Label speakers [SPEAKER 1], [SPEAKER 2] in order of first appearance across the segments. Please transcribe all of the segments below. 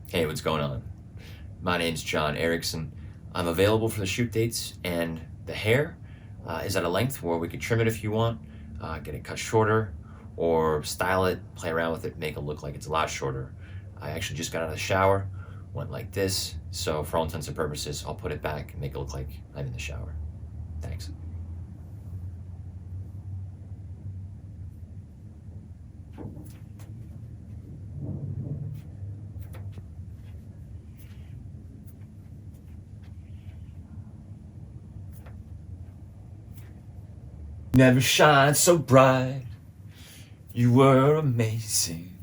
[SPEAKER 1] Hey, what's going on? My name's John Erickson. I'm available for the shoot dates, and the hair is at a length where we could trim it if you want, get it cut shorter, or style it, play around with it, make it look like it's a lot shorter. I actually just got out of the shower, went like this, so for all intents and purposes, I'll put it back and make it look like I'm in the shower. Thanks. Never shine so bright. You were amazing,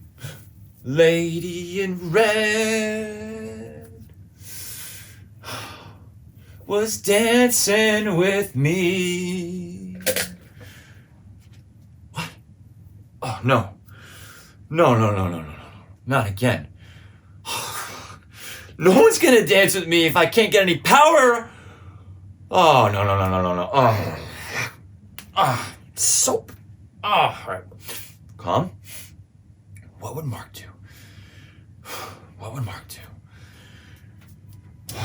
[SPEAKER 1] lady in red was dancing with me. What? Oh, no. No. Not again. No one's gonna dance with me if I can't get any power. Oh, no. Soap. All right. Calm. What would Mark do? What would Mark do? All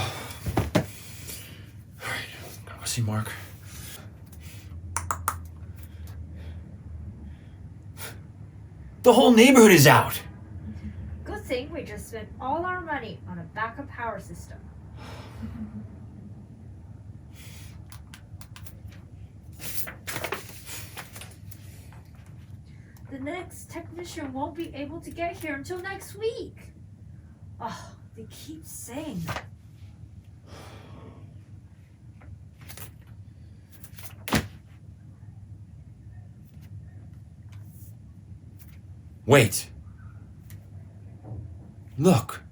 [SPEAKER 1] right. Gotta go see Mark. The whole neighborhood is out.
[SPEAKER 2] Good thing we just spent all our money on a backup power system. The next technician won't be able to get here until next week. Oh, they keep saying that.
[SPEAKER 1] Wait. Look.